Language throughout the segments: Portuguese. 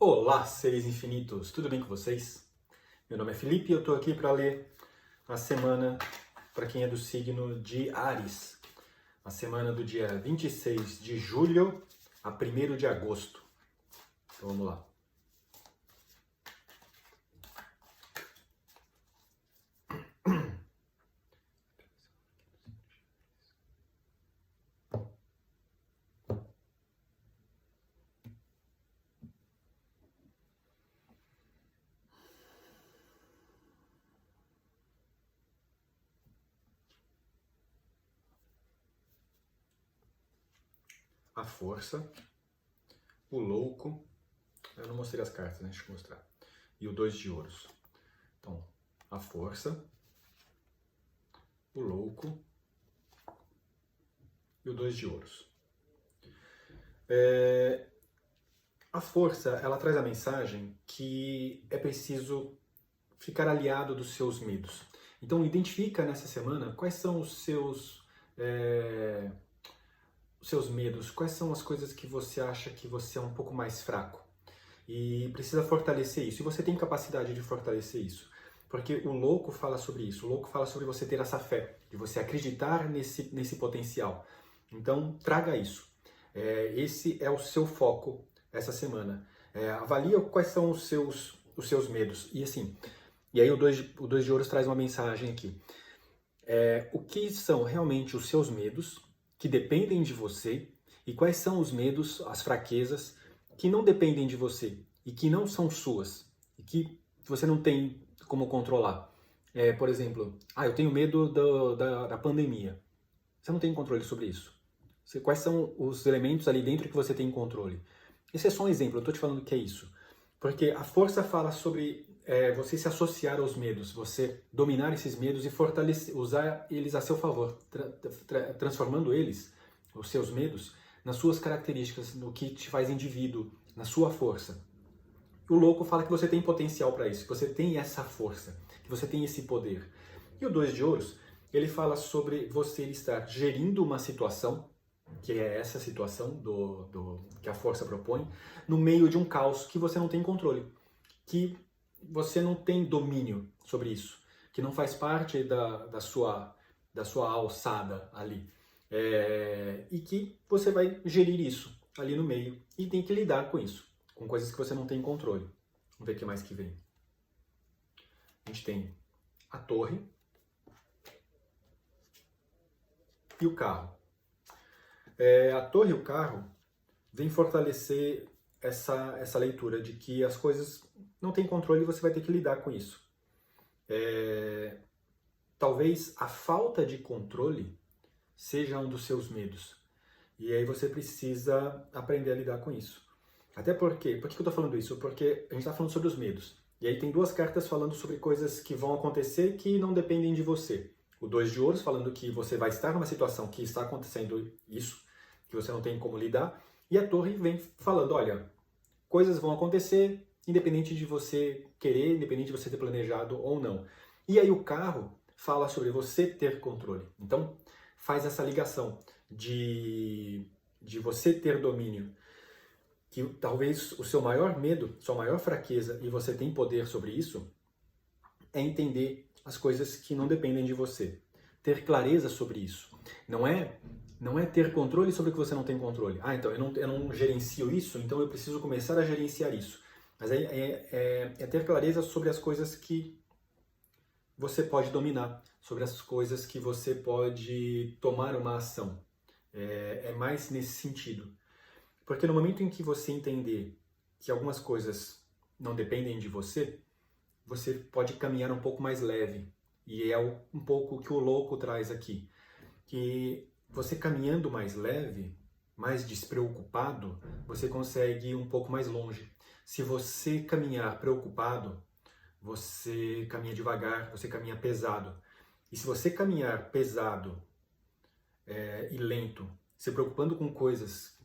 Olá, seres infinitos! Tudo bem com vocês? Meu nome é Felipe e eu estou aqui para ler a semana para quem é do signo de Áries. A semana do dia 26 de julho a 1º de agosto. Então vamos lá. A força, o louco, eu não mostrei as cartas, né? Deixa eu mostrar. E o 2 de ouros. Então, a força, o louco e o 2 de ouros. A força, ela traz a mensagem que é preciso ficar aliado dos seus medos. Então, identifica nessa semana quais são os seus medos, quais são as coisas que você acha que você é um pouco mais fraco. E precisa fortalecer isso. E você tem capacidade de fortalecer isso. Porque o louco fala sobre isso. O louco fala sobre você ter essa fé, de você acreditar nesse potencial. Então, traga isso. Esse é o seu foco essa semana. Avalia quais são os seus medos. E assim, e aí o 2 de ouros traz uma mensagem aqui. O que são realmente os seus medos que dependem de você e quais são os medos, as fraquezas que não dependem de você e que não são suas e que você não tem como controlar. Por exemplo, eu tenho medo da pandemia. Você não tem controle sobre isso. Quais são os elementos ali dentro que você tem controle? Esse é só um exemplo, eu estou te falando que é isso. Porque a força fala sobre você se associar aos medos, você dominar esses medos e fortalecer, usar eles a seu favor, transformando eles, os seus medos, nas suas características, no que te faz indivíduo, na sua força. O louco fala que você tem potencial para isso, que você tem essa força, que você tem esse poder. E o 2 de ouros, ele fala sobre você estar gerindo uma situação, que é essa situação que a força propõe, no meio de um caos que você não tem controle, que você não tem domínio sobre isso, que não faz parte da sua alçada ali. E que você vai gerir isso ali no meio e tem que lidar com isso, com coisas que você não tem controle. Vamos ver o que mais que vem. A gente tem a torre e o carro. A torre e o carro vem fortalecer essa leitura de que as coisas não têm controle e você vai ter que lidar com isso. Talvez a falta de controle seja um dos seus medos. E aí você precisa aprender a lidar com isso. Até porque, por que eu estou falando isso? Porque a gente está falando sobre os medos. E aí tem duas cartas falando sobre coisas que vão acontecer que não dependem de você. O 2 de ouros falando que você vai estar numa situação que está acontecendo isso, que você não tem como lidar. E a torre vem falando, olha, coisas vão acontecer independente de você querer, independente de você ter planejado ou não. E aí o carro fala sobre você ter controle. Então, faz essa ligação de você ter domínio. Que talvez o seu maior medo, sua maior fraqueza, e você tem poder sobre isso, é entender as coisas que não dependem de você. Ter clareza sobre isso. Não é ter controle sobre o que você não tem controle. Então eu não gerencio isso, então eu preciso começar a gerenciar isso. Mas é ter clareza sobre as coisas que você pode dominar, sobre as coisas que você pode tomar uma ação. É mais nesse sentido. Porque no momento em que você entender que algumas coisas não dependem de você, você pode caminhar um pouco mais leve. E é um pouco o que o louco traz aqui. Que você caminhando mais leve, mais despreocupado, você consegue ir um pouco mais longe. Se você caminhar preocupado, você caminha devagar, você caminha pesado. E se você caminhar pesado e lento, se preocupando com coisas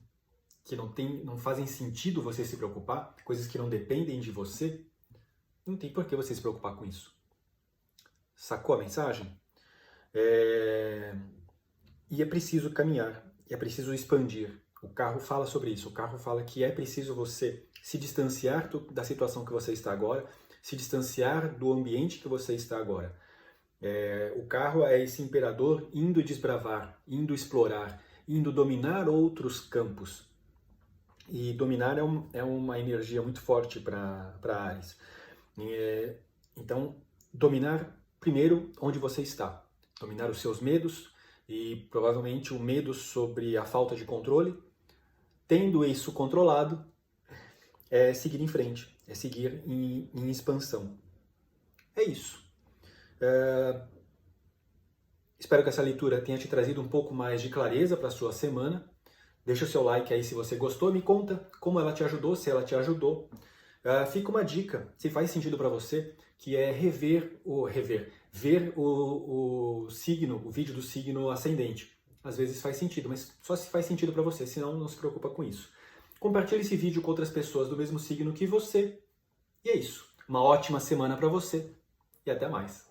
que não fazem sentido você se preocupar, coisas que não dependem de você, não tem por que você se preocupar com isso. Sacou a mensagem? E é preciso caminhar, é preciso expandir. O carro fala sobre isso, o carro fala que é preciso você se distanciar da situação que você está agora, se distanciar do ambiente que você está agora. O carro é esse imperador indo desbravar, indo explorar, indo dominar outros campos. E dominar é uma energia muito forte para Áries. Então, dominar primeiro onde você está. Dominar os seus medos e provavelmente o medo sobre a falta de controle. Tendo isso controlado, é seguir em frente, é seguir em expansão. É isso. Espero que essa leitura tenha te trazido um pouco mais de clareza para a sua semana. Deixa o seu like aí se você gostou, me conta como ela te ajudou, se ela te ajudou. Fica uma dica, se faz sentido para você, que é ver o signo, o vídeo do signo ascendente. Às vezes faz sentido, mas só se faz sentido para você, senão não se preocupa com isso. Compartilhe esse vídeo com outras pessoas do mesmo signo que você. E é isso. Uma ótima semana para você e até mais.